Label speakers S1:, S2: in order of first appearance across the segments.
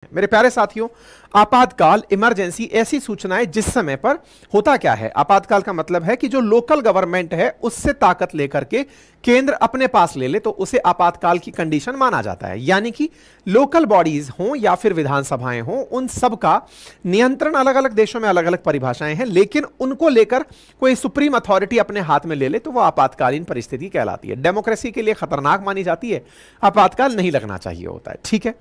S1: मेरे प्यारे साथियों, आपातकाल इमरजेंसी ऐसी सूचनाएं जिस समय पर होता क्या है। आपातकाल का मतलब है कि जो लोकल गवर्नमेंट है उससे ताकत लेकर के केंद्र अपने पास ले ले तो उसे आपातकाल की कंडीशन माना जाता है। यानी कि लोकल बॉडीज हों या फिर विधानसभाएं हों, उन सब का नियंत्रण अलग अलग देशों में अलग अलग परिभाषाएं हैं, लेकिन उनको लेकर कोई सुप्रीम अथॉरिटी अपने हाथ में ले ले तो वह आपातकालीन परिस्थिति कहलाती है। डेमोक्रेसी के लिए खतरनाक मानी जाती है, आपातकाल नहीं लगना चाहिए होता है, ठीक है।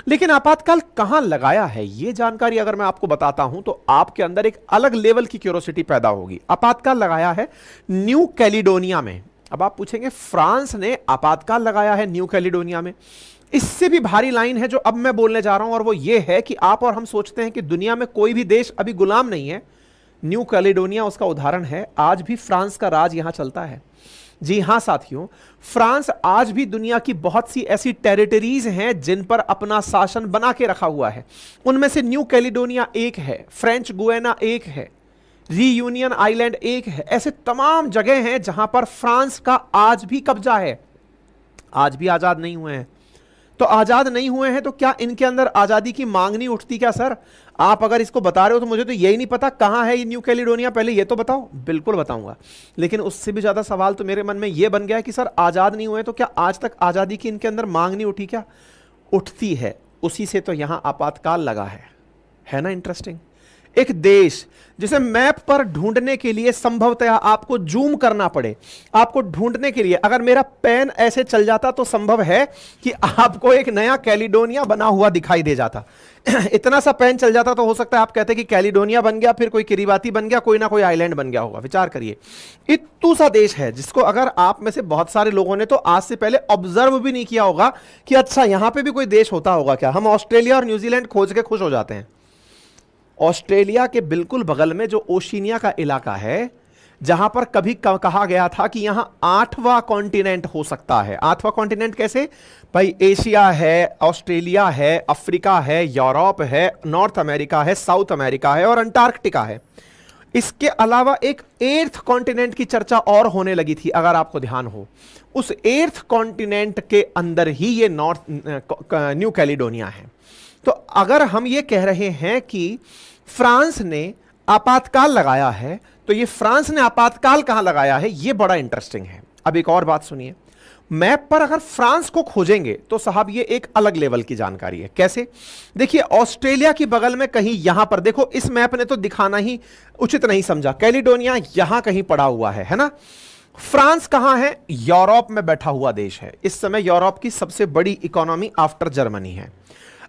S1: लेकिन आपातकाल कहां लगाया है यह जानकारी अगर मैं आपको बताता हूं तो आपके अंदर एक अलग लेवल की क्यूरियोसिटी पैदा होगी। आपातकाल लगाया है न्यू कैलिडोनिया में। अब आप पूछेंगे फ्रांस ने आपातकाल लगाया है न्यू कैलिडोनिया में। इससे भी भारी लाइन है जो अब मैं बोलने जा रहा हूं, और वो ये है कि आप और हम सोचते हैं कि दुनिया में कोई भी देश अभी गुलाम नहीं है। न्यू कैलिडोनिया उसका उदाहरण है। आज भी फ्रांस का राज यहां चलता है। जी हां साथियों, फ्रांस आज भी दुनिया की बहुत सी ऐसी टेरिटरीज हैं जिन पर अपना शासन बना के रखा हुआ है। उनमें से न्यू कैलिडोनिया एक है, फ्रेंच गुयाना एक है, रीयूनियन आइलैंड एक है। ऐसे तमाम जगह हैं जहां पर फ्रांस का आज भी कब्जा है। आज भी आजाद नहीं हुए हैं। तो आजाद नहीं हुए हैं तो क्या इनके अंदर आजादी की मांग नहीं उठती क्या? सर आप अगर इसको बता रहे हो तो मुझे तो यही नहीं पता कहां है ये न्यू कैलिडोनिया, पहले ये तो बताओ। बिल्कुल बताऊंगा, लेकिन उससे भी ज्यादा सवाल तो मेरे मन में ये बन गया है कि सर आजाद नहीं हुए तो क्या आज तक आजादी की इनके अंदर मांग नहीं उठी क्या? उठती है। उसी से तो यहां आपातकाल लगा है ना इंटरेस्टिंग। एक देश जिसे मैप पर ढूंढने के लिए संभवतः आपको जूम करना पड़े, आपको ढूंढने के लिए अगर मेरा पेन ऐसे चल जाता तो संभव है कि आपको एक नया कैलिडोनिया बना हुआ दिखाई दे जाता। इतना सा पेन चल जाता तो हो सकता है आप कहते कि कैलिडोनिया बन गया, फिर कोई किरीबाती बन गया, कोई ना कोई आइलैंड बन गया होगा। विचार करिए, इत्तू सा देश है जिसको अगर आप में से बहुत सारे लोगों ने तो आज से पहले ऑब्जर्व भी नहीं किया होगा कि अच्छा यहां पर भी कोई देश होता होगा क्या। हम ऑस्ट्रेलिया और न्यूजीलैंड खोज के खुश हो जाते हैं। ऑस्ट्रेलिया के बिल्कुल बगल में जो ओशिनिया का इलाका है, जहां पर कभी कहा गया था कि यहां 8वां कॉन्टिनेंट हो सकता है। 8वां कॉन्टिनेंट कैसे भाई? एशिया है, ऑस्ट्रेलिया है, अफ्रीका है, यूरोप है, नॉर्थ अमेरिका है, साउथ अमेरिका है और अंटार्कटिका है। इसके अलावा एक 8th कॉन्टिनेंट की चर्चा और होने लगी थी, अगर आपको ध्यान हो। उस 8th कॉन्टिनेंट के अंदर ही ये न्यू कैलिडोनिया है। तो अगर हम ये कह रहे हैं कि फ्रांस ने आपातकाल लगाया है तो ये फ्रांस ने आपातकाल कहां लगाया है, ये बड़ा इंटरेस्टिंग है। अब एक और बात सुनिए, मैप पर अगर फ्रांस को खोजेंगे तो साहब ये एक अलग लेवल की जानकारी है। कैसे? देखिए, ऑस्ट्रेलिया की बगल में कहीं यहां पर देखो, इस मैप ने तो दिखाना ही उचित नहीं समझा। कैलिडोनिया यहां कहीं पड़ा हुआ है ना। फ्रांस कहां है? यूरोप में बैठा हुआ देश है। इस समय यूरोप की सबसे बड़ी इकोनॉमी आफ्टर जर्मनी है।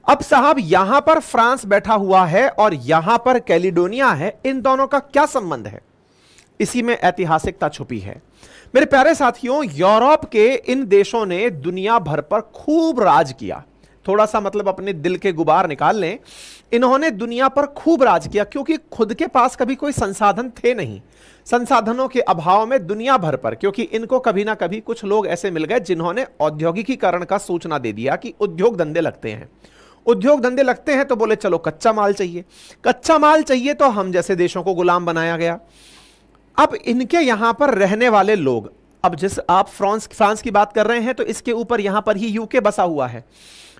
S1: अब साहब यहां पर फ्रांस बैठा हुआ है और यहां पर कैलिडोनिया है, इन दोनों का क्या संबंध है? इसी में ऐतिहासिकता छुपी है। मेरे प्यारे साथियों, यूरोप के इन देशों ने दुनिया भर पर खूब राज किया। थोड़ा सा मतलब अपने दिल के गुबार निकाल लें, इन्होंने दुनिया पर खूब राज किया क्योंकि खुद के पास कभी कोई संसाधन थे नहीं। संसाधनों के अभाव में दुनिया भर पर, क्योंकि इनको कभी ना कभी कुछ लोग ऐसे मिल गए जिन्होंने औद्योगिकीकरण का सूचना दे दिया कि उद्योग धंधे लगते हैं। उद्योग धंधे लगते हैं तो बोले चलो कच्चा माल चाहिए, कच्चा माल चाहिए तो हम जैसे देशों को गुलाम बनाया गया। अब इनके यहां पर रहने वाले लोग, अब जिस आप फ्रांस की बात कर रहे हैं तो इसके ऊपर यहां पर ही यूके बसा हुआ है।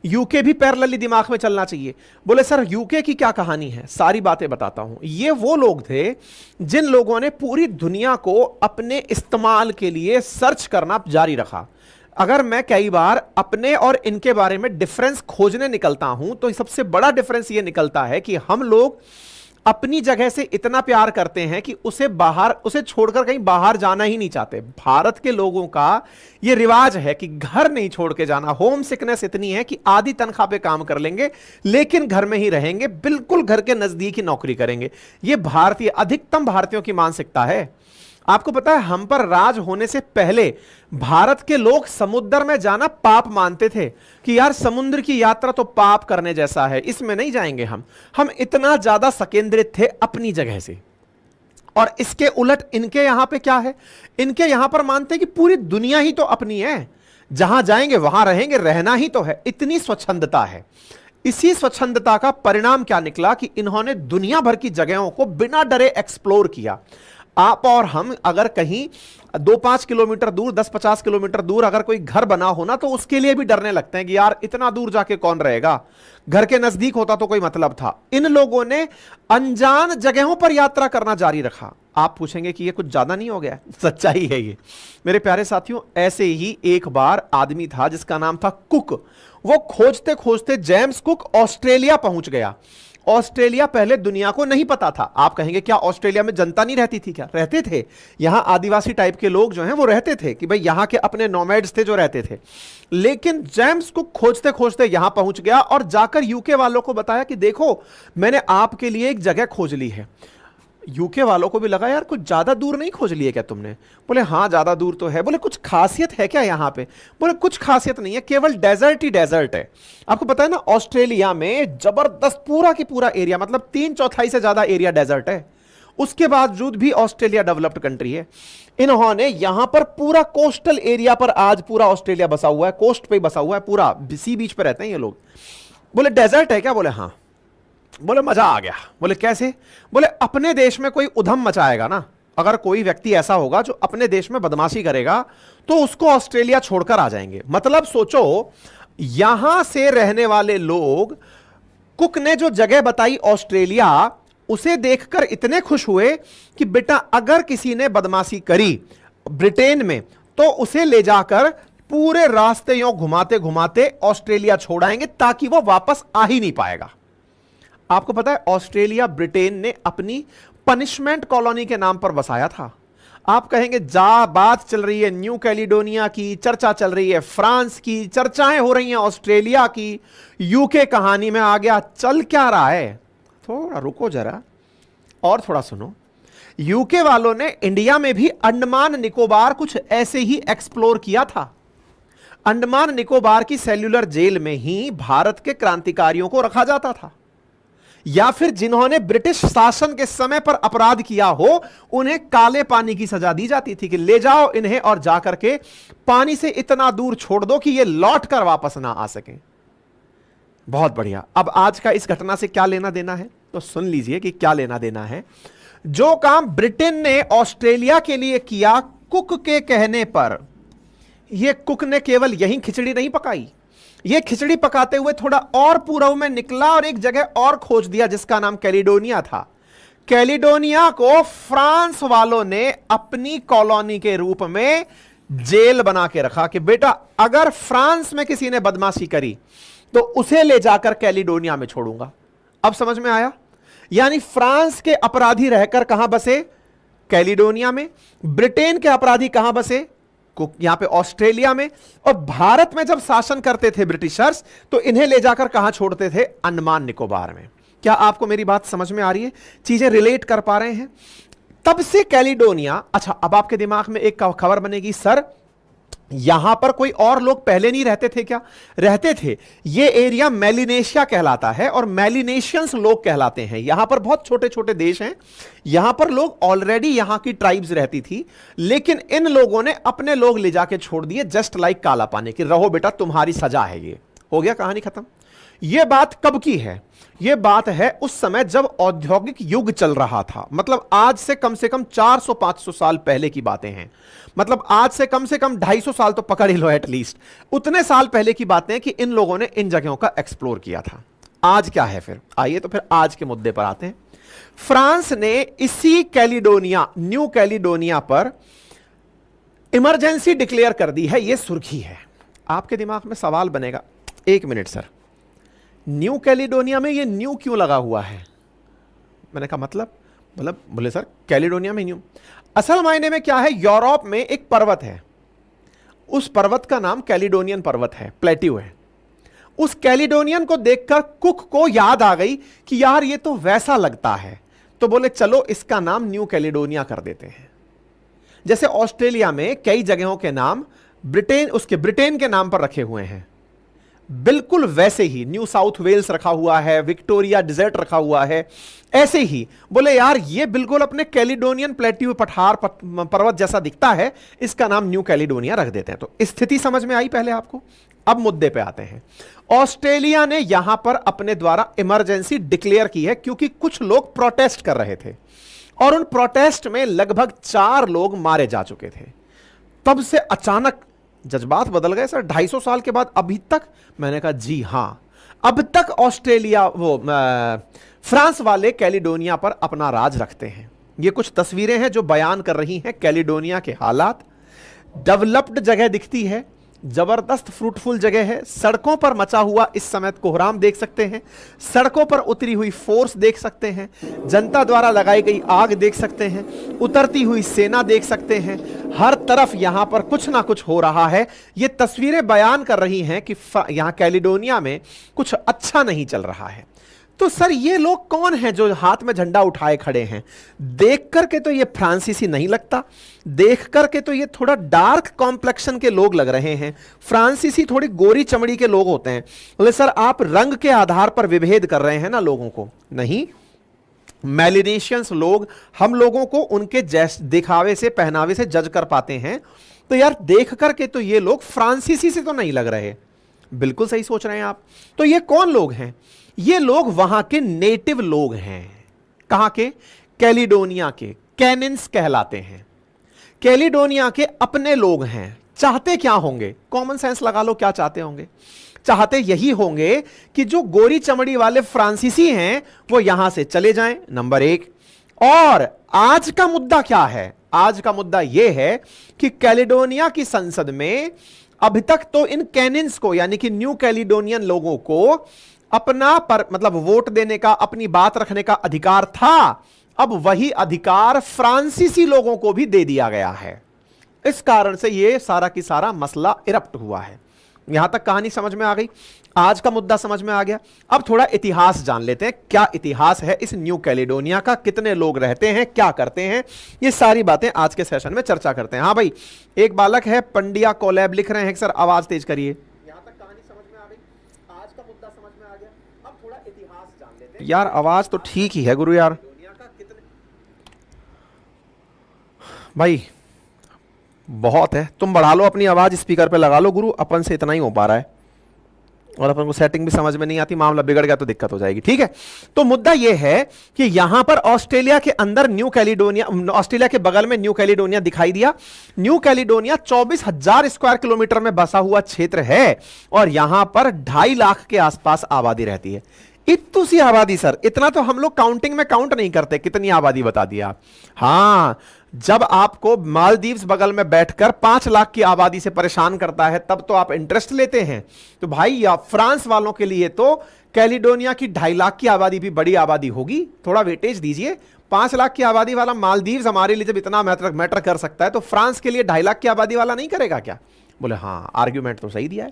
S1: यूके भी पैरेलली दिमाग में चलना चाहिए। बोले सर यूके की क्या कहानी है? सारी बातें बताता हूं। ये वो लोग थे जिन लोगों ने पूरी दुनिया को अपने इस्तेमाल के लिए सर्च करना जारी रखा। अगर मैं कई बार अपने और इनके बारे में डिफरेंस खोजने निकलता हूं तो सबसे बड़ा डिफरेंस यह निकलता है कि हम लोग अपनी जगह से इतना प्यार करते हैं कि उसे छोड़कर कहीं बाहर जाना ही नहीं चाहते। भारत के लोगों का यह रिवाज है कि घर नहीं छोड़ के जाना। होम सिकनेस इतनी है कि आधी तनख्वाह पे काम कर लेंगे लेकिन घर में ही रहेंगे, बिल्कुल घर के नजदीक ही नौकरी करेंगे। यह अधिकतम भारतीयों की मानसिकता है। आपको पता है, हम पर राज होने से पहले भारत के लोग समुद्र में जाना पाप मानते थे कि यार समुद्र की यात्रा तो पाप करने जैसा है, इसमें नहीं जाएंगे हम इतना ज्यादा संकेंद्रित थे अपनी जगह से। और इसके उलट इनके यहां पे क्या है? इनके यहां पर मानते हैं कि पूरी दुनिया ही तो अपनी है, जहां जाएंगे वहां रहेंगे, रहना ही तो है। इतनी स्वच्छंदता है। इसी स्वच्छंदता का परिणाम क्या निकला कि इन्होंने दुनिया भर की जगहों को बिना डरे एक्सप्लोर किया। आप और हम अगर कहीं 2-5 किलोमीटर दूर, 10-50 किलोमीटर दूर अगर कोई घर बना हो ना, तो उसके लिए भी डरने लगते हैं कि यार इतना दूर जाके कौन रहेगा, घर के नजदीक होता तो कोई मतलब था। इन लोगों ने अनजान जगहों पर यात्रा करना जारी रखा। आप पूछेंगे कि ये कुछ ज्यादा नहीं हो गया? सच्चाई है ये मेरे प्यारे साथियों। ऐसे ही एक बार आदमी था जिसका नाम था कुक। वो खोजते खोजते जेम्स कुक ऑस्ट्रेलिया पहुंच गया। ऑस्ट्रेलिया पहले दुनिया को नहीं पता था। आप कहेंगे क्या ऑस्ट्रेलिया में जनता नहीं रहती थी? क्या रहते थे, यहां आदिवासी टाइप के लोग जो हैं वो रहते थे, कि भाई यहां के अपने नोमैड्स थे जो रहते थे। लेकिन जेम्स कुक खोजते खोजते यहां पहुंच गया और जाकर यूके वालों को बताया कि देखो मैंने आपके लिए एक जगह खोज ली है। यूके वालों को भी लगा यार कुछ ज्यादा दूर नहीं खोज लिए क्या तुमने? बोले हाँ ज्यादा दूर तो है। बोले कुछ खासियत है क्या यहां पे? बोले कुछ खासियत नहीं है, केवल डेजर्ट ही डेजर्ट है। आपको पता है ना ऑस्ट्रेलिया में जबरदस्त पूरा की पूरा एरिया, मतलब 3/4 से ज्यादा एरिया डेजर्ट है। उसके बावजूद भी ऑस्ट्रेलिया डेवलप्ड कंट्री है। इन्होंने यहां पर पूरा कोस्टल एरिया पर, आज पूरा ऑस्ट्रेलिया बसा हुआ है, कोस्ट पे बसा हुआ है, पूरा सी बीच पे रहते हैं ये लोग। बोले डेजर्ट है क्या? बोले हाँ। बोले मजा आ गया। बोले कैसे? बोले अपने देश में कोई उधम मचाएगा ना, अगर कोई व्यक्ति ऐसा होगा जो अपने देश में बदमाशी करेगा तो उसको ऑस्ट्रेलिया छोड़कर आ जाएंगे। मतलब सोचो, यहां से रहने वाले लोग, कुक ने जो जगह बताई ऑस्ट्रेलिया, उसे देखकर इतने खुश हुए कि बेटा अगर किसी ने बदमाशी करी ब्रिटेन में तो उसे ले जाकर पूरे रास्ते यूं घुमाते घुमाते ऑस्ट्रेलिया छोड़ाएंगे ताकि वो वापस आ ही नहीं पाएगा। आपको पता है ऑस्ट्रेलिया ब्रिटेन ने अपनी पनिशमेंट कॉलोनी के नाम पर बसाया था। आप कहेंगे जा बात चल रही है न्यू कैलिडोनिया की, चर्चा चल रही है फ्रांस की, चर्चाएं हो रही हैं ऑस्ट्रेलिया की, यूके कहानी में आ गया। चल क्या रहा है? थोड़ा रुको जरा और थोड़ा सुनो। यूके वालों ने इंडिया में भी अंडमान निकोबार कुछ ऐसे ही एक्सप्लोर किया था। अंडमान निकोबार की सेल्यूलर जेल में ही भारत के क्रांतिकारियों को रखा जाता था, या फिर जिन्होंने ब्रिटिश शासन के समय पर अपराध किया हो उन्हें काले पानी की सजा दी जाती थी कि ले जाओ इन्हें और जाकर के पानी से इतना दूर छोड़ दो कि ये लौट कर वापस ना आ सकें। बहुत बढ़िया। अब आज का इस घटना से क्या लेना देना है, तो सुन लीजिए कि क्या लेना देना है। जो काम ब्रिटेन ने ऑस्ट्रेलिया के लिए किया कुक के कहने पर, यह कुक ने केवल यही खिचड़ी नहीं पकाई, यह खिचड़ी पकाते हुए थोड़ा और पूर्व में निकला और एक जगह और खोज दिया जिसका नाम कैलिडोनिया था। कैलिडोनिया को फ्रांस वालों ने अपनी कॉलोनी के रूप में जेल बना के रखा कि बेटा अगर फ्रांस में किसी ने बदमाशी करी तो उसे ले जाकर कैलिडोनिया में छोड़ूंगा। अब समझ में आया? यानी फ्रांस के अपराधी रहकर कहां बसे? कैलिडोनिया में। ब्रिटेन के अपराधी कहां बसे? यहां पे ऑस्ट्रेलिया में। और भारत में जब शासन करते थे ब्रिटिशर्स तो इन्हें ले जाकर कहां छोड़ते थे? अंडमान निकोबार में। क्या आपको मेरी बात समझ में आ रही है? चीजें रिलेट कर पा रहे हैं? तब से कैलिडोनिया। अच्छा, अब आपके दिमाग में एक खबर बनेगी, सर यहां पर कोई और लोग पहले नहीं रहते थे क्या? रहते थे। यह एरिया मेलिनेशिया कहलाता है और मेलिनेशियंस लोग कहलाते हैं। यहां पर बहुत छोटे छोटे देश हैं, यहां पर लोग ऑलरेडी यहां की ट्राइब्स रहती थी, लेकिन इन लोगों ने अपने लोग ले जाके छोड़ दिए, जस्ट लाइक काला पानी की, रहो बेटा तुम्हारी सजा है। ये हो गया, कहानी खत्म। यह बात कब की है? यह बात है उस समय जब औद्योगिक युग चल रहा था। मतलब आज से कम 400-500 साल पहले की बातें हैं। मतलब आज से कम 250 साल तो पकड़ ही लो एटलीस्ट। उतने साल पहले की बातें हैं कि इन लोगों ने इन जगहों का एक्सप्लोर किया था। आज क्या है फिर? आइए तो फिर आज के मुद्दे पर आते हैं। फ्रांस ने इसी कैलिडोनिया, न्यू कैलिडोनिया पर इमरजेंसी डिक्लेयर कर दी है। यह सुर्खी है। आपके दिमाग में सवाल बनेगा, एक मिनट सर, न्यू कैलिडोनिया में ये न्यू क्यों लगा हुआ है? मैंने कहा मतलब बोले सर कैलिडोनिया में न्यू, असल मायने में क्या है, यूरोप में एक पर्वत है, उस पर्वत का नाम कैलिडोनियन पर्वत है, प्लेट्यू है। उस कैलिडोनियन को देखकर कुक को याद आ गई कि यार ये तो वैसा लगता है, तो बोले चलो इसका नाम न्यू कैलिडोनिया कर देते हैं। जैसे ऑस्ट्रेलिया में कई जगहों के नाम ब्रिटेन के नाम पर रखे हुए हैं, बिल्कुल वैसे ही न्यू साउथ वेल्स रखा हुआ है, विक्टोरिया डिजर्ट रखा हुआ है। ऐसे ही बोले यार ये बिल्कुल अपने कैलिडोनियन प्लेट्यू पठार पर्वत जैसा दिखता है, इसका नाम न्यू कैलिडोनिया रख देते हैं। तो स्थिति समझ में आई पहले आपको? अब मुद्दे पे आते हैं। ऑस्ट्रेलिया ने यहां पर अपने द्वारा इमरजेंसी डिक्लेयर की है क्योंकि कुछ लोग प्रोटेस्ट कर रहे थे। और उन प्रोटेस्ट में लगभग 4 लोग मारे जा चुके थे। तब से अचानक जज्बात बदल गए सर, 250 साल के बाद अभी तक। मैंने कहा जी हां, अब तक ऑस्ट्रेलिया फ्रांस वाले कैलिडोनिया पर अपना राज रखते हैं। ये कुछ तस्वीरें हैं जो बयान कर रही हैं कैलिडोनिया के हालात। डेवलप्ड जगह दिखती है, जबरदस्त फ्रूटफुल जगह है। सड़कों पर मचा हुआ इस समय कोहराम देख सकते हैं, सड़कों पर उतरी हुई फोर्स देख सकते हैं, जनता द्वारा लगाई गई आग देख सकते हैं, उतरती हुई सेना देख सकते हैं। हर तरफ यहां पर कुछ ना कुछ हो रहा है। ये तस्वीरें बयान कर रही हैं कि यहां कैलिडोनिया में कुछ अच्छा नहीं चल रहा है। तो सर ये लोग कौन हैं जो हाथ में झंडा उठाए खड़े हैं? देख करके तो ये फ्रांसीसी नहीं लगता, देख करके तो ये थोड़ा डार्क कॉम्प्लेक्शन के लोग लग रहे हैं। फ्रांसीसी थोड़ी गोरी चमड़ी के लोग होते हैं। बोले सर आप रंग के आधार पर विभेद कर रहे हैं ना लोगों को? नहीं, मेलिनेशियंस लोग हम लोगों को उनके जैसे दिखावे से, पहनावे से जज कर पाते हैं। तो यार देख करके तो ये लोग फ्रांसीसी से तो नहीं लग रहे। बिल्कुल सही सोच रहे हैं आप। तो ये कौन लोग हैं? ये लोग वहां के नेटिव लोग हैं। कहां के? कैलिडोनिया के। कैनिन्स कहलाते हैं। कैलिडोनिया के अपने लोग हैं। चाहते क्या होंगे? कॉमन सेंस लगा लो, क्या चाहते होंगे? चाहते यही होंगे कि जो गोरी चमड़ी वाले फ्रांसीसी हैं वो यहां से चले जाएं, नंबर 1। और आज का मुद्दा क्या है? आज का मुद्दा यह है कि कैलिडोनिया की संसद में अभी तक तो इन कैनिन्स को, यानी कि न्यू कैलिडोनियन लोगों को अपना मतलब वोट देने का, अपनी बात रखने का अधिकार था। अब वही अधिकार फ्रांसीसी लोगों को भी दे दिया गया है। इस कारण से यह सारा की सारा मसला इरप्ट हुआ है। यहां तक कहानी समझ में आ गई, आज का मुद्दा समझ में आ गया। अब थोड़ा इतिहास जान लेते हैं। क्या इतिहास है इस न्यू कैलिडोनिया का? कितने लोग रहते हैं, क्या करते हैं? ये सारी बातें आज के सेशन में चर्चा करते हैं। हाँ भाई, एक बालक है पंड्या कोलैब लिख रहे हैं सर, आवाज तेज करिए। यार आवाज तो ठीक ही है गुरु यार। भाई बहुत है, तुम बढ़ा लो अपनी आवाज, स्पीकर पे लगा लो गुरु। अपन से इतना ही हो पा रहा है और अपन को सेटिंग भी समझ में नहीं आती। मामला बिगड़ गया तो दिक्कत हो जाएगी। ठीक है, तो मुद्दा यह है कि यहां पर ऑस्ट्रेलिया के अंदर न्यू कैलिडोनिया, ऑस्ट्रेलिया के बगल में न्यू कैलिडोनिया दिखाई दिया। न्यू कैलिडोनिया 24,000 स्क्वायर किलोमीटर में बसा हुआ क्षेत्र है और यहां पर 2.5 लाख के आसपास आबादी रहती है। इतनी सी आबादी सर, इतना तो हम लोग काउंटिंग में काउंट नहीं करते। कितनी आबादी बता दिया आप। हाँ, जब आपको मालदीव्स बगल में बैठकर 5 लाख की आबादी से परेशान करता है तब तो आप इंटरेस्ट लेते हैं। तो भाई या फ्रांस वालों के लिए तो कैलिडोनिया की 2.5 लाख की आबादी भी बड़ी आबादी होगी। थोड़ा वेटेज दीजिए। 5 लाख की आबादी वाला मालदीव्स हमारे लिए जब इतना मैटर कर सकता है तो फ्रांस के लिए 2.5 लाख की आबादी वाला नहीं करेगा क्या? बोले हाँ, आर्ग्यूमेंट तो सही दिया है।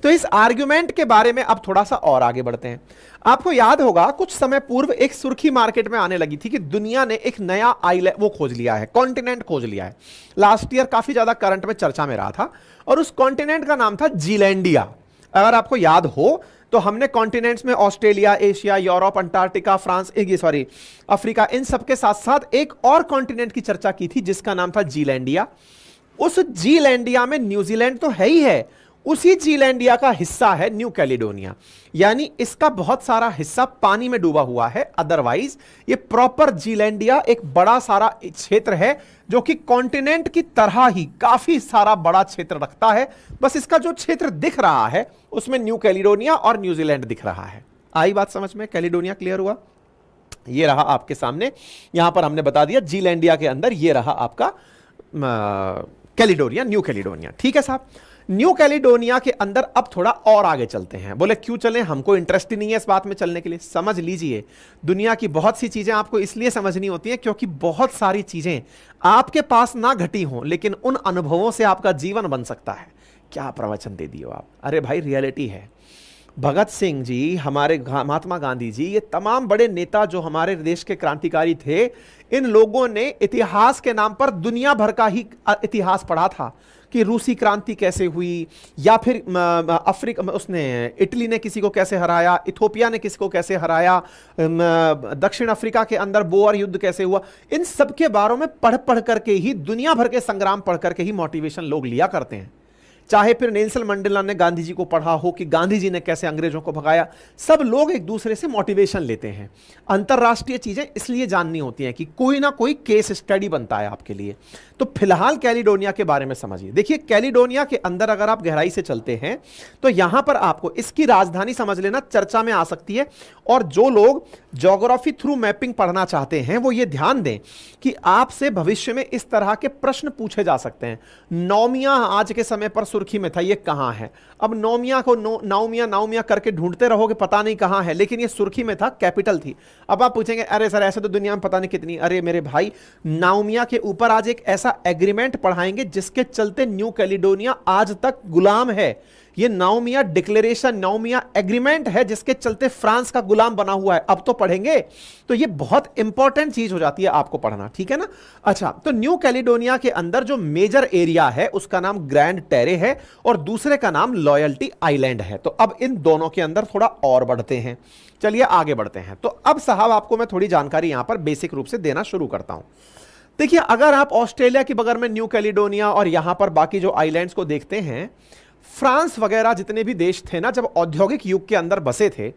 S1: तो इस आर्ग्यूमेंट के बारे में अब थोड़ा सा और आगे बढ़ते हैं। आपको याद होगा कुछ समय पूर्व एक सुर्खी मार्केट में आने लगी थी कि दुनिया ने एक नया आइलैंड वो खोज लिया है, कॉन्टिनेंट खोज लिया है। लास्ट ईयर काफी ज्यादा करंट में चर्चा में रहा था और उस कॉन्टिनेंट का नाम था जीलैंडिया। अगर आपको याद हो तो हमने कॉन्टिनेंट्स में Australia, Asia, Europe, Antarctica, France, Africa, इन सबके साथ साथ एक और कॉन्टिनेंट की चर्चा की थी जिसका नाम था जीलैंडिया। उस जीलैंडिया में न्यूजीलैंड तो है ही है, उसी जीलैंडिया का हिस्सा है न्यू कैलिडोनिया। यानी इसका बहुत सारा हिस्सा पानी में डूबा हुआ है। अदरवाइज ये प्रॉपर जीलैंडिया एक बड़ा सारा क्षेत्र है जो कि कॉन्टिनेंट की तरह ही काफी सारा बड़ा क्षेत्र रखता है। बस इसका जो क्षेत्र दिख रहा है उसमें न्यू कैलिडोनिया और न्यूजीलैंड दिख रहा है। आई बात समझ में? कैलिडोनिया क्लियर हुआ? ये रहा आपके सामने, यहां पर हमने बता दिया जीलैंडिया के अंदर ये रहा आपका कैलिडोनिया, न्यू कैलिडोनिया। ठीक है साहब, न्यू कैलिडोनिया के अंदर अब थोड़ा और आगे चलते हैं। बोले क्यों चलें? हमको इंटरेस्ट ही नहीं है इस बात में चलने के लिए। समझ लीजिए, दुनिया की बहुत सी चीजें आपको इसलिए समझनी होती हैं क्योंकि बहुत सारी चीजें आपके पास ना घटी हों लेकिन उन अनुभवों से आपका जीवन बन सकता है। क्या प्रवचन दे दिए आप! अरे भाई रियलिटी है। भगत सिंह जी, हमारे महात्मा गांधी जी, ये तमाम बड़े नेता जो हमारे देश के क्रांतिकारी थे, इन लोगों ने इतिहास के नाम पर दुनिया भर का ही इतिहास पढ़ा था कि रूसी क्रांति कैसे हुई, या फिर अफ्रीका उसने इटली ने किसी को कैसे हराया, इथोपिया ने किसी को कैसे हराया, दक्षिण अफ्रीका के अंदर बोअर युद्ध कैसे हुआ। इन सब के बारे में पढ़ पढ़ करके ही, दुनिया भर के संग्राम पढ़ करके ही मोटिवेशन लोग लिया करते हैं। चाहे फिर नेल्सन मंडेला ने गांधी जी को पढ़ा हो कि गांधी जी ने कैसे अंग्रेजों को भगाया, सब लोग एक दूसरे से मोटिवेशन लेते हैं। अंतरराष्ट्रीय चीजें इसलिए जाननी होती हैं कि कोई ना कोई केस स्टडी बनता है आपके लिए। तो फिलहाल कैलिडोनिया के बारे में समझिए। देखिए, कैलिडोनिया के अंदर अगर आप गहराई से चलते हैं तो यहां पर आपको इसकी राजधानी समझ लेना चर्चा में आ सकती है। और जो लोग ज्योग्राफी थ्रू मैपिंग पढ़ना चाहते हैं वो ये ध्यान दें कि आपसे भविष्य में इस तरह के प्रश्न पूछे जा सकते हैं। नौमिया आज के समय पर सुर्खी में था, ये कहां है? अब नौमिया को नाउमिया करके ढूंढते रहोगे, पता नहीं कहां है, लेकिन ये सुर्खी में था, कैपिटल थी। अब आप पूछेंगे अरे सर ऐसे तो दुनिया में पता नहीं कितनी, अरे मेरे भाई, नाउमिया के ऊपर आज एक ऐसा एग्रीमेंट पढ़ाएंगे जिसके चलते न्यू कैलिडोनिया आज तक गुलाम है। ये नाउमिया डिक्लेरेशन, नाउमिया एग्रीमेंट है जिसके चलते फ्रांस का गुलाम बना हुआ है। अब तो पढ़ेंगे, तो ये बहुत इंपॉर्टेंट चीज हो जाती है आपको पढ़ना, ठीक है ना। अच्छा, तो न्यू कैलिडोनिया के अंदर जो मेजर एरिया है उसका नाम ग्रैंड टेरे है और दूसरे का नाम लॉयल्टी आइलैंड है। तो अब इन दोनों के अंदर थोड़ा और बढ़ते हैं, चलिए आगे बढ़ते हैं। तो अब साहब आपको मैं थोड़ी जानकारी यहां पर बेसिक रूप से देना शुरू करता हूं। देखिए, अगर आप ऑस्ट्रेलिया की बगल में न्यू कैलिडोनिया और यहां पर बाकी जो आइलैंड्स को देखते हैं, फ्रांस वगैरह जितने भी देश थे ना, जब औद्योगिक युग के अंदर बसे थे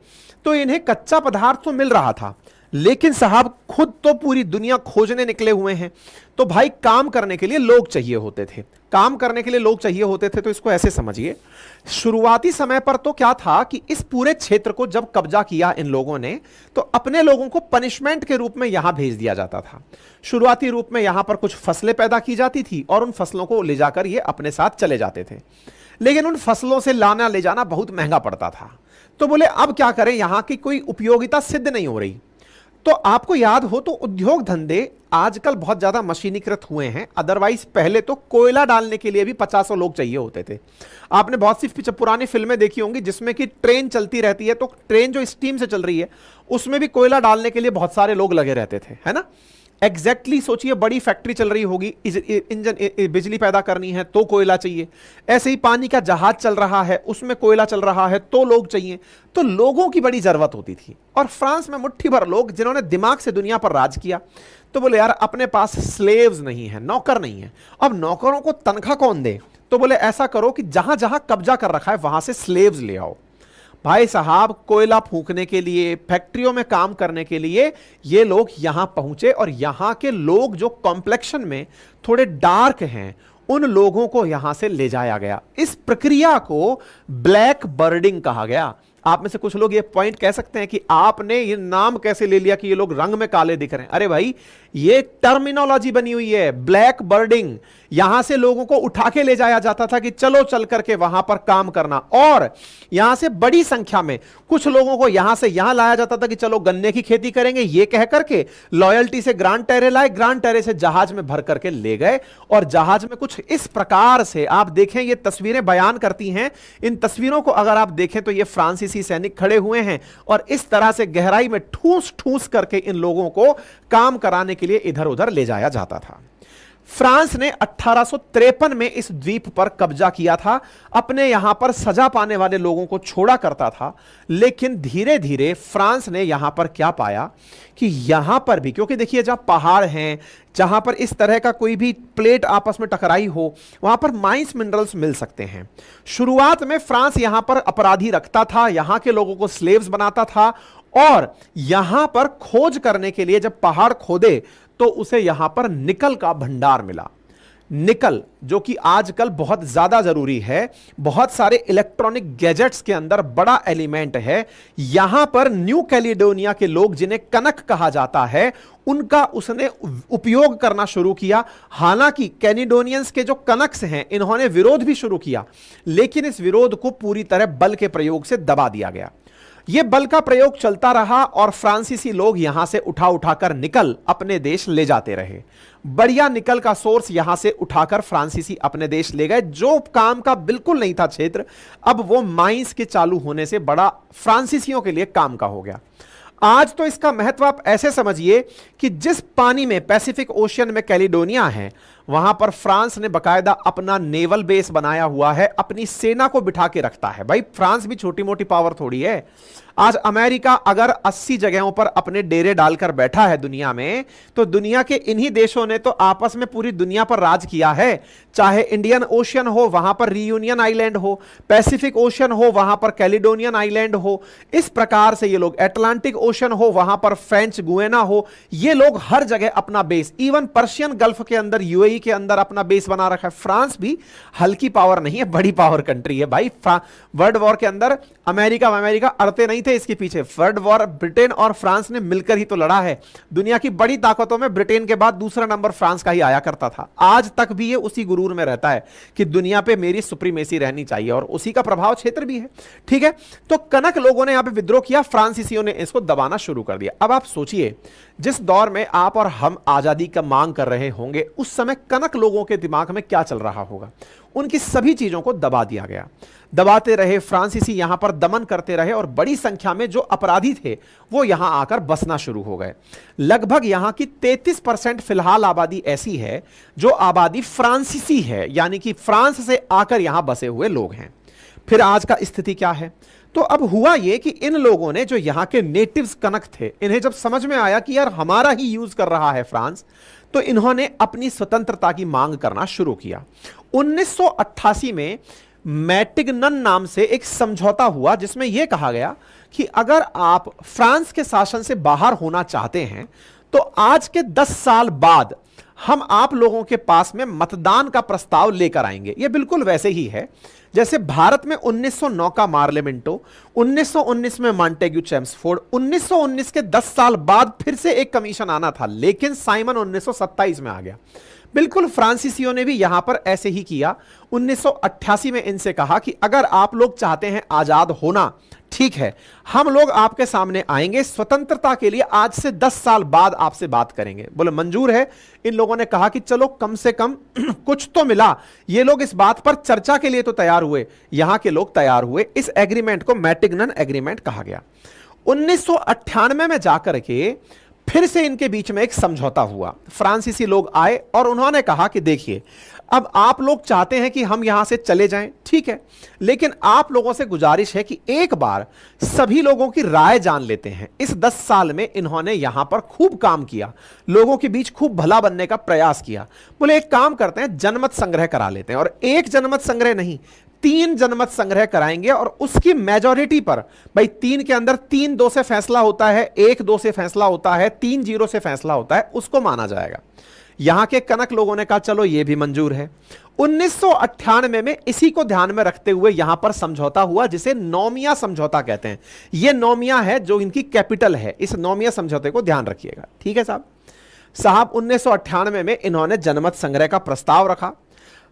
S1: तो इन्हें कच्चा पदार्थ तो मिल रहा था, लेकिन साहब खुद तो पूरी दुनिया खोजने निकले हुए हैं। तो भाई काम करने के लिए लोग चाहिए होते थे, काम करने के लिए लोग चाहिए होते थे। तो इसको ऐसे समझिए, शुरुआती समय पर तो क्या था कि इस पूरे क्षेत्र को जब कब्जा किया इन लोगों ने तो अपने लोगों को पनिशमेंट के रूप में यहां भेज दिया जाता था। शुरुआती रूप में यहां पर कुछ फसलें पैदा की जाती थी और उन फसलों को ले जाकर ये अपने साथ चले जाते थे, लेकिन उन फसलों से लाना ले जाना बहुत महंगा पड़ता था। तो बोले अब क्या करें, यहां की कोई उपयोगिता सिद्ध नहीं हो रही। तो आपको याद हो तो उद्योग धंधे आजकल बहुत ज्यादा मशीनीकृत हुए हैं, अदरवाइज पहले तो कोयला डालने के लिए भी 50 लोग चाहिए होते थे। आपने बहुत सी पुरानी फिल्में देखी होंगी जिसमें कि ट्रेन चलती रहती है, तो ट्रेन जो स्टीम से चल रही है उसमें भी कोयला डालने के लिए बहुत सारे लोग लगे रहते थे, है ना। एग्जैक्टली सोचिए, बड़ी फैक्ट्री चल रही होगी, इंजन बिजली पैदा करनी है तो कोयला चाहिए। ऐसे ही पानी का जहाज चल रहा है, उसमें कोयला चल रहा है तो लोग चाहिए। तो लोगों की बड़ी जरूरत होती थी। और फ्रांस में मुट्ठी भर लोग जिन्होंने दिमाग से दुनिया पर राज किया, तो बोले यार अपने पास स्लेव्स नहीं है, नौकर नहीं है, अब नौकरों को तनख्वाह कौन दे? तो बोले ऐसा करो कि जहां जहां कब्जा कर रखा है वहां से स्लेव्स ले आओ। भाई साहब, कोयला फूंकने के लिए, फैक्ट्रियों में काम करने के लिए ये लोग यहां पहुंचे और यहां के लोग जो कॉम्प्लेक्शन में थोड़े डार्क हैं उन लोगों को यहां से ले जाया गया। इस प्रक्रिया को ब्लैक बर्डिंग कहा गया। आप में से कुछ लोग ये पॉइंट कह सकते हैं कि आपने ये नाम कैसे ले लिया कि ये लोग रंग में काले दिख रहे हैं। अरे भाई, ये टर्मिनोलॉजी बनी हुई है, ब्लैक बर्डिंग। यहां से लोगों को उठा के ले जाया जाता था कि चलो चल करके वहां पर काम करना, और यहां से बड़ी संख्या में कुछ लोगों को यहां से यहां लाया जाता था कि चलो गन्ने की खेती करेंगे, ये कह करके लॉयल्टी से ग्रांड टेरे लाए, ग्रांड टेरे से जहाज में भर करके ले गए। और जहाज में कुछ इस प्रकार से आप देखें, ये तस्वीरें बयान करती हैं। इन तस्वीरों को अगर आप देखें तो ये फ्रांसीसी सैनिक खड़े हुए हैं और इस तरह से गहराई में ठूस ठूस करके इन लोगों को काम कराने के लिए इधर उधर ले जाया जाता था। फ्रांस ने 1853 में इस द्वीप पर कब्जा किया था, अपने यहां पर सजा पाने वाले लोगों को छोड़ा करता था। लेकिन धीरे धीरे फ्रांस ने यहां पर क्या पाया कि यहां पर भी, क्योंकि देखिए जहां पहाड़ हैं, जहां पर इस तरह का कोई भी प्लेट आपस में टकराई हो, वहां पर माइंस मिनरल्स मिल सकते हैं। शुरुआत में फ्रांस यहां पर अपराधी रखता था, यहां के लोगों को स्लेव्स बनाता था, और यहां पर खोज करने के लिए जब पहाड़ खोदे तो उसे यहां पर निकल का भंडार मिला। निकल जो कि आजकल बहुत ज्यादा जरूरी है, बहुत सारे इलेक्ट्रॉनिक गैजेट्स के अंदर बड़ा एलिमेंट है। यहां पर न्यू कैलिडोनिया के लोग, जिन्हें कनक कहा जाता है, उनका उसने उपयोग करना शुरू किया। हालांकि कैलिडोनियंस के जो कनक्स हैं, इन्होंने विरोध भी शुरू किया, लेकिन इस विरोध को पूरी तरह बल के प्रयोग से दबा दिया गया। यह बल का प्रयोग चलता रहा और फ्रांसीसी लोग यहां से उठा उठाकर निकल अपने देश ले जाते रहे। बढ़िया निकल का सोर्स यहां से उठाकर फ्रांसीसी अपने देश ले गए। जो काम का बिल्कुल नहीं था क्षेत्र, अब वो माइंस के चालू होने से बड़ा फ्रांसीसियों के लिए काम का हो गया। आज तो इसका महत्व आप ऐसे समझिए कि जिस पानी में, पैसिफिक ओशियन में कैलिडोनिया है, वहां पर फ्रांस ने बकायदा अपना नेवल बेस बनाया हुआ है, अपनी सेना को बिठा के रखता है। भाई फ्रांस भी छोटी मोटी पावर थोड़ी है। आज अमेरिका अगर 80 जगहों पर अपने डेरे डालकर बैठा है दुनिया में, तो दुनिया के इन्हीं देशों ने तो आपस में पूरी दुनिया पर राज किया है। चाहे इंडियन ओशियन हो, वहां पर रियूनियन आइलैंड हो, पैसिफिक ओशियन हो, वहां पर कैलिडोनियन आइलैंड हो, इस प्रकार से ये लोग, एटलांटिक ओशियन हो, वहां पर फ्रेंच गुएना हो, ये लोग हर जगह अपना बेस, इवन पर्शियन गल्फ के अंदर, यूएई के अंदर अपना बेस बना रखा है। फ्रांस भी हल्की पावर नहीं है, बड़ी पावर कंट्री है भाई। वर्ल्ड वॉर के अंदर अमेरिका अड़ते नहीं थे इसके पीछे। वर्ल्ड वॉर ब्रिटेन और फ्रांस ने मिलकर ही तो लड़ा है। दुनिया की बड़ी ताकतों में ब्रिटेन के बाद दूसरा नंबर फ्रांस का ही आया करता था। आज तक भी ये उसी गुरूर में रहता है कि दुनिया पे मेरी सुप्रीमेसी रहनी चाहिए, और उसी का प्रभाव क्षेत्र भी है। ठीक है, तो कनक लोगों ने यहां पे विद्रोह किया, फ्रांसीसियों ने इसको दबाना शुरू कर दिया। अब आप सोचिए, जिस दौर में आप और हम आजादी का मांग कर रहे होंगे, उस समय कनक लोगों के दिमाग में क्या चल रहा होगा। उनकी सभी चीजों को दबा दिया गया, दबाते रहे, फ्रांसीसी यहां पर दमन करते रहे, और बड़ी संख्या में जो अपराधी थे वो यहां आकर बसना शुरू हो गए। लगभग यहां की 33% फिलहाल आबादी ऐसी है जो आबादी फ्रांसीसी है, यानी कि फ्रांस से आकर यहां बसे हुए लोग हैं। फिर आज का स्थिति क्या है? तो अब हुआ यह कि इन लोगों ने, जो यहां के नेटिव्स कनक थे, इन्हें जब समझ में आया कि यार हमारा ही यूज कर रहा है फ्रांस, तो इन्होंने अपनी स्वतंत्रता की मांग करना शुरू किया। 1988 में मैटिगनन नाम से एक समझौता हुआ, जिसमें यह कहा गया कि अगर आप फ्रांस के शासन से बाहर होना चाहते हैं, तो आज के 10 साल बाद हम आप लोगों के पास में मतदान का प्रस्ताव लेकर आएंगे। यह बिल्कुल वैसे ही है जैसे भारत में 1909 का मार्लेमेंटो, 1919 में मॉन्टेग्यू चेम्सफोर्ड, 1919 के 10 साल बाद फिर से एक कमीशन आना था, लेकिन साइमन 1927 में आ गया। बिल्कुल फ्रांसीसियों ने भी यहां पर ऐसे ही किया। 1988 में इनसे कहा कि अगर आप लोग चाहते हैं आजाद होना, ठीक है, हम लोग आपके सामने आएंगे, स्वतंत्रता के लिए आज से 10 साल बाद आपसे बात करेंगे। बोले मंजूर है। इन लोगों ने कहा कि चलो कम से कम कुछ तो मिला। ये लोग इस बात पर चर्चा के लिए तो तैयार हुए, यहां के लोग तैयार हुए। इस एग्रीमेंट को मैटिगनन एग्रीमेंट कहा गया। 1998 में जाकर के फिर से इनके बीच में एक समझौता हुआ। फ्रांसीसी लोग आए और उन्होंने कहा कि देखिए, अब आप लोग चाहते हैं कि हम यहां से चले जाएं, ठीक है, लेकिन आप लोगों से गुजारिश है कि एक बार सभी लोगों की राय जान लेते हैं। इस 10 साल में इन्होंने यहां पर खूब काम किया, लोगों के बीच खूब भला बनने का प्रयास किया। बोले एक काम करते हैं, जनमत संग्रह करा लेते हैं, और एक जनमत संग्रह नहीं, 3 जनमत संग्रह कराएंगे, और उसकी मेजॉरिटी पर, भाई 3 के अंदर 3-2 से फैसला होता है, 1-2 से फैसला होता है, 3-0 से फैसला होता है, उसको माना जाएगा। यहां के कनक लोगों ने कहा चलो ये भी मंजूर है। 1998 में इसी को ध्यान में रखते हुए यहां पर समझौता हुआ, जिसे नोमिया समझौता कहते हैं। यह नोमिया है जो इनकी कैपिटल है। इस नोमिया समझौते को ध्यान रखिएगा, ठीक है साहब। 1998 में इन्होंने जनमत संग्रह का प्रस्ताव रखा।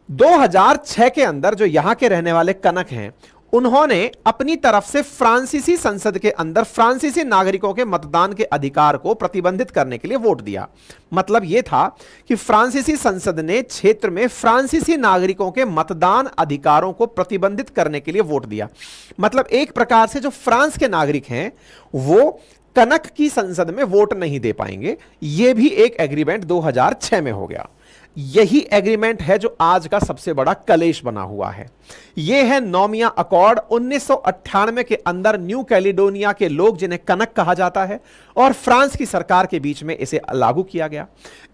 S1: 2006 के अंदर जो यहां के रहने वाले कनक हैं, उन्होंने अपनी तरफ से फ्रांसीसी संसद के अंदर फ्रांसीसी नागरिकों के मतदान के अधिकार को प्रतिबंधित करने के लिए वोट दिया। मतलब यह था कि फ्रांसीसी संसद ने क्षेत्र में फ्रांसीसी नागरिकों के मतदान अधिकारों को प्रतिबंधित करने के लिए वोट दिया। मतलब एक प्रकार से जो फ्रांस के नागरिक हैं वो कनक की संसद में वोट नहीं दे पाएंगे। यह भी एक एग्रीमेंट 2006 में हो गया। यही एग्रीमेंट है जो आज का सबसे बड़ा कलेश बना हुआ है। यह है नोमिया अकॉर्ड। 1998 के अंदर न्यू कैलिडोनिया के लोग, जिन्हें कनक कहा जाता है, और फ्रांस की सरकार के बीच में इसे लागू किया गया।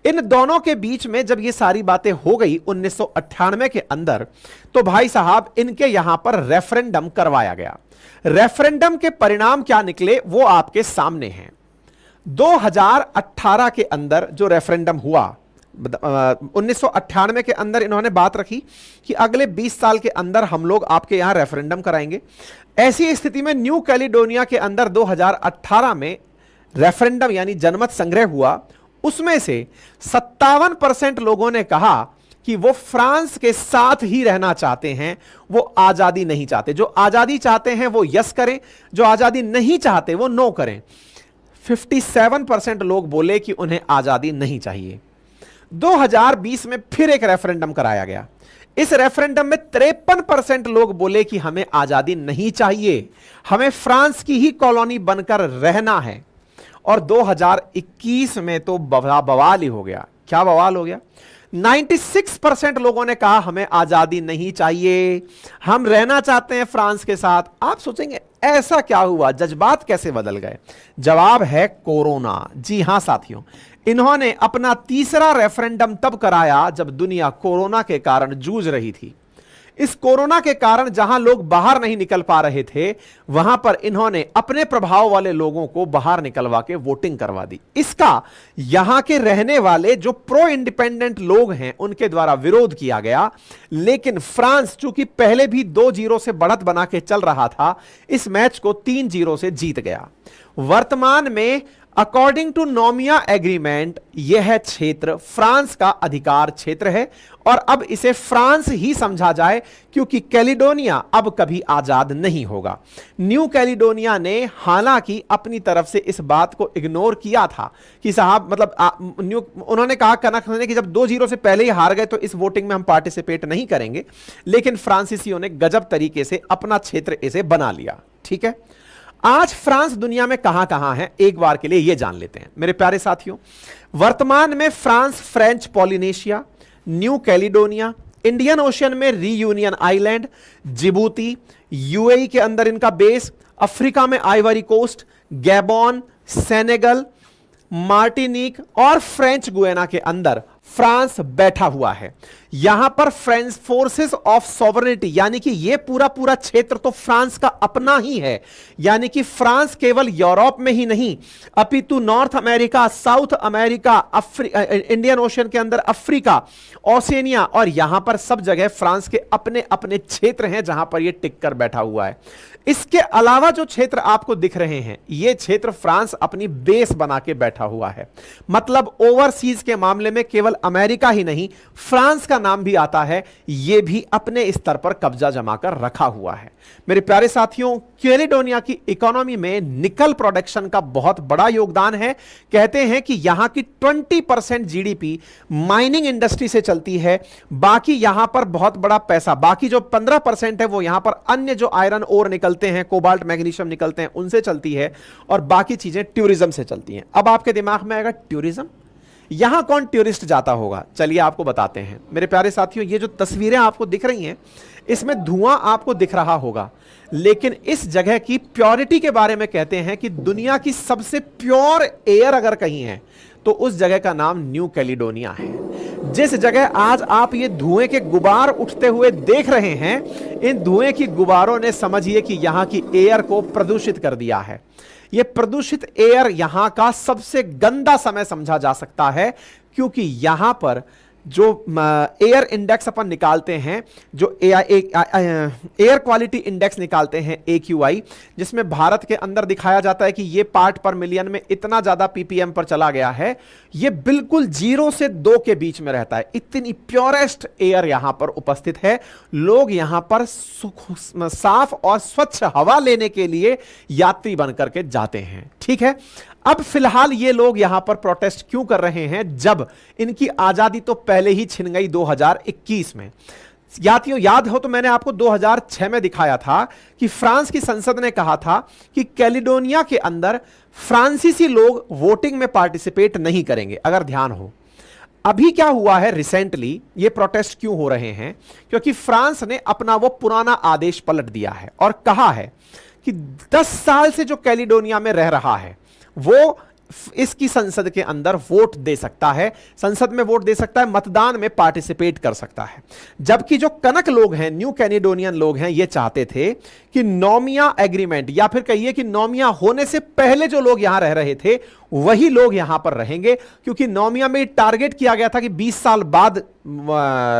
S1: इन दोनों के बीच में जब ये सारी बातें हो गई 1998 के अंदर, तो भाई साहब इनके यहां पर रेफरेंडम करवाया गया। रेफरेंडम के परिणाम क्या निकले वो आपके सामने हैं। 2018 के अंदर जो रेफरेंडम हुआ, 1998 के अंदर इन्होंने बात रखी कि अगले 20 साल के अंदर हम लोग आपके यहां रेफरेंडम कराएंगे। ऐसी स्थिति में न्यू कैलिडोनिया के अंदर 2018 में रेफरेंडम यानी जनमत संग्रह हुआ। उसमें से 57% लोगों ने कहा कि वो फ्रांस के साथ ही रहना चाहते हैं, वो आजादी नहीं चाहते। जो आजादी चाहते हैं वो यस करें, जो आजादी नहीं चाहते वो नो करें। 57% लोग बोले कि उन्हें आजादी नहीं चाहिए। 2020 में फिर एक रेफरेंडम कराया गया। इस रेफरेंडम में 53% लोग बोले कि हमें आजादी नहीं चाहिए, हमें फ्रांस की ही कॉलोनी बनकर रहना है। और 2021 में तो बवाल ही हो गया। क्या बवाल हो गया? 96% लोगों ने कहा हमें आजादी नहीं चाहिए, हम रहना चाहते हैं फ्रांस के साथ। आप सोचेंगे ऐसा क्या हुआ, जज्बात कैसे बदल गए? जवाब है कोरोना। जी हां साथियों, इन्होंने अपना तीसरा रेफरेंडम तब कराया जब दुनिया कोरोना के कारण जूझ रही थी। इस कोरोना के कारण जहां लोग बाहर नहीं निकल पा रहे थे, वहां पर इन्होंने अपने प्रभाव वाले लोगों को बाहर निकलवा के वोटिंग करवा दी। इसका यहां के रहने वाले जो प्रो इंडिपेंडेंट लोग हैं उनके द्वारा विरोध किया गया, लेकिन फ्रांस चूंकि पहले भी 2-0 से बढ़त बना के चल रहा था, इस मैच को 3-0 से जीत गया। वर्तमान में अकॉर्डिंग टू नोमिया एग्रीमेंट यह क्षेत्र फ्रांस का अधिकार क्षेत्र है और अब इसे फ्रांस ही समझा जाए, क्योंकि कैलिडोनिया अब कभी आजाद नहीं होगा। न्यू कैलिडोनिया ने हालांकि अपनी तरफ से इस बात को इग्नोर किया था कि साहब मतलब उन्होंने कहा कनक कि जब 2-0 से पहले ही हार गए तो इस वोटिंग में हम पार्टिसिपेट नहीं करेंगे, लेकिन फ्रांसीसियों ने गजब तरीके से अपना क्षेत्र इसे बना लिया। ठीक है, आज फ्रांस दुनिया में कहां कहां है एक बार के लिए यह जान लेते हैं मेरे प्यारे साथियों। वर्तमान में France French Polynesia, New Caledonia, Indian Ocean में रीयूनियन आइलैंड, जिबूती, यूएई के अंदर इनका बेस, अफ्रीका में Ivory Coast, Gabon, Senegal, Martinique और फ्रेंच गुयाना के अंदर फ्रांस बैठा हुआ है। यहां पर फ्रेंच फोर्सेस ऑफ सॉवरेनिटी, यानी कि यह पूरा पूरा क्षेत्र तो फ्रांस का अपना ही है, यानी कि फ्रांस केवल यूरोप में ही नहीं अपितु north America, south America, Indian ocean के अंदर अफ्रीका, ओशिनिया और यहां पर सब जगह फ्रांस के अपने अपने क्षेत्र हैं जहां पर यह टिक कर बैठा हुआ है। इसके अलावा जो क्षेत्र आपको दिख रहे हैं, यह क्षेत्र फ्रांस अपनी बेस बना के बैठा हुआ है। मतलब ओवरसीज के मामले में केवल अमेरिका ही नहीं, फ्रांस का नाम भी आता है, यह भी अपने स्तर पर कब्जा जमाकर रखा हुआ है। मेरे प्यारे साथियों, कैलिडोनिया की इकोनॉमी में निकल प्रोडक्शन का बहुत बड़ा योगदान है। कहते हैं कि यहां की 20% जीडीपी माइनिंग इंडस्ट्री से चलती है, बाकी यहां पर बहुत बड़ा पैसा, बाकी जो 15% है वो यहां पर अन्य जो आयरन ओर निकलते हैं, कोबाल्ट मैग्नीशियम निकलते हैं, उनसे चलती है और बाकी चीजें टूरिज्म से चलती हैं। अब आपके दिमाग में आएगा टूरिज्म, यहां कौन टूरिस्ट जाता होगा? चलिए आपको बताते हैं मेरे प्यारे साथियों। ये जो तस्वीरें आपको दिख रही हैं, इसमें धुआं आपको दिख रहा होगा, लेकिन इस जगह की प्योरिटी के बारे में कहते हैं कि दुनिया की सबसे प्योर एयर अगर कहीं है तो उस जगह का नाम न्यू कैलिडोनिया है। जिस जगह आज आप ये धुएं के गुबार उठते हुए देख रहे हैं, इन धुएं की गुबारों ने समझिए कि यहां की एयर को प्रदूषित कर दिया है। यह प्रदूषित एयर यहां का सबसे गंदा समय समझा जा सकता है, क्योंकि यहां पर जो एयर इंडेक्स अपन निकालते हैं, जो एयर क्वालिटी इंडेक्स निकालते हैं AQI, जिसमें भारत के अंदर दिखाया जाता है कि ये पार्ट पर मिलियन में इतना ज्यादा ppm पर चला गया है, ये बिल्कुल 0 से 2 के बीच में रहता है। इतनी प्योरेस्ट एयर यहां पर उपस्थित है। लोग यहां पर साफ और स्वच्छ हवा लेने के लिए यात्री बनकर के जाते हैं। ठीक है, अब फिलहाल ये लोग यहां पर प्रोटेस्ट क्यों कर रहे हैं, जब इनकी आजादी तो पहले ही छिन गई 2021 में। साथियों याद हो तो मैंने आपको 2006 में दिखाया था कि फ्रांस की संसद ने कहा था कि कैलिडोनिया के अंदर फ्रांसीसी लोग वोटिंग में पार्टिसिपेट नहीं करेंगे, अगर ध्यान हो। अभी क्या हुआ है, रिसेंटली ये प्रोटेस्ट क्यों हो रहे हैं? क्योंकि फ्रांस ने अपना वो पुराना आदेश पलट दिया है और कहा है कि 10 साल से जो कैलिडोनिया में रह रहा है वो इसकी संसद के अंदर वोट दे सकता है, संसद में वोट दे सकता है, मतदान में पार्टिसिपेट कर सकता है। जबकि जो कनक लोग हैं, न्यू कैलिडोनियन लोग हैं, ये चाहते थे कि नोमिया एग्रीमेंट, या फिर कहिए कि नोमिया होने से पहले जो लोग यहां रह रहे थे वही लोग यहां पर रहेंगे, क्योंकि नोमिया में टारगेट किया गया था कि 20 साल बाद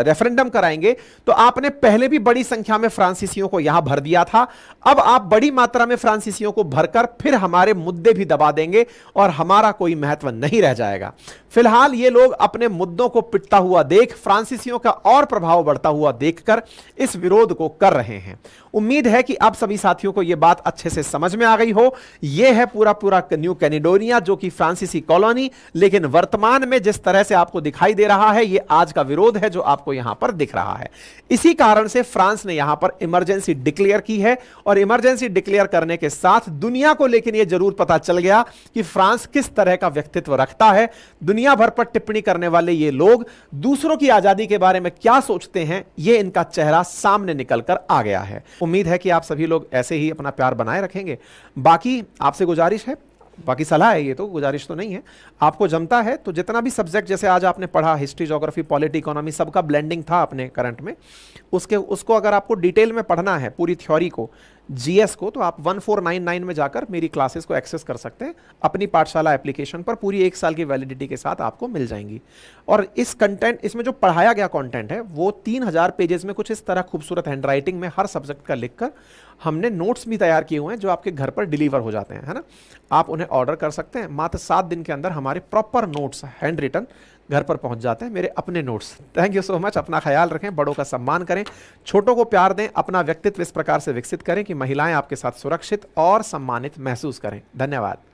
S1: रेफरेंडम कराएंगे। तो आपने पहले भी बड़ी संख्या में फ्रांसीसियों को यहां भर दिया था, अब आप बड़ी मात्रा में फ्रांसीसियों को भरकर फिर हमारे मुद्दे भी दबा देंगे और हमारा कोई महत्व नहीं रह जाएगा। फिलहाल ये लोग अपने मुद्दों को पिटता हुआ देख, फ्रांसीसियों का और प्रभाव बढ़ता हुआ देखकर इस विरोध को कर रहे हैं। उम्मीद है कि आप सभी साथियों को यह बात अच्छे से समझ में आ गई हो। यह है पूरा पूरा न्यू कैलिडोनिया, जो कि फ्रांसीसी कॉलोनी, लेकिन वर्तमान में जिस तरह से आपको दिखाई दे रहा है, यह आज का विरोध है जो आपको यहां पर दिख रहा है। इसी कारण से फ्रांस ने यहां पर इमरजेंसी डिक्लेयर की है, और इमरजेंसी डिक्लेयर करने के साथ दुनिया को लेकिन यह जरूर पता चल गया कि फ्रांस किस तरह का व्यक्तित्व रखता है। दुनिया भर पर टिप्पणी करने वाले ये लोग दूसरों की आजादी के बारे में क्या सोचते हैं, ये इनका चेहरा सामने निकलकर आ गया है। उम्मीद है कि आप सभी लोग ऐसे ही अपना प्यार बनाए रखेंगे। बाकी आपसे गुजारिश है, बाकी सलाह है, ये तो गुजारिश तो नहीं है, आपको जमता है तो जितना भी सब्जेक्ट जैसे आज आपने पढ़ा, हिस्ट्री, ज्योग्राफी, पॉलिटी, इकोनॉमी, सबका ब्लेंडिंग था अपने करंट में, उसको अगर आपको डिटेल में पढ़ना है पूरी थ्योरी को, जीएस को, तो आप 1499 में जाकर मेरी क्लासेस को एक्सेस कर सकते हैं। अपनी पाठशाला एप्लीकेशन पर पूरी 1 साल की वैलिडिटी के साथ आपको मिल जाएंगी। और इस कंटेंट, इसमें जो पढ़ाया गया कंटेंट है वो 3000 पेजेस में कुछ इस तरह खूबसूरत हैंडराइटिंग में हर सब्जेक्ट का लिखकर हमने नोट्स भी तैयार किए हुए हैं जो आपके घर पर डिलीवर हो जाते हैं, है ना। आप उन्हें ऑर्डर कर सकते हैं, मात्र 7 दिन के अंदर हमारे प्रॉपर नोट्स हैंड रिटन घर पर पहुंच जाते हैं, मेरे अपने notes. Thank you so much. अपना ख्याल रखें, बड़ों का सम्मान करें, छोटों को प्यार दें, अपना व्यक्तित्व इस प्रकार से विकसित करें कि महिलाएं आपके साथ सुरक्षित और सम्मानित महसूस करें। धन्यवाद।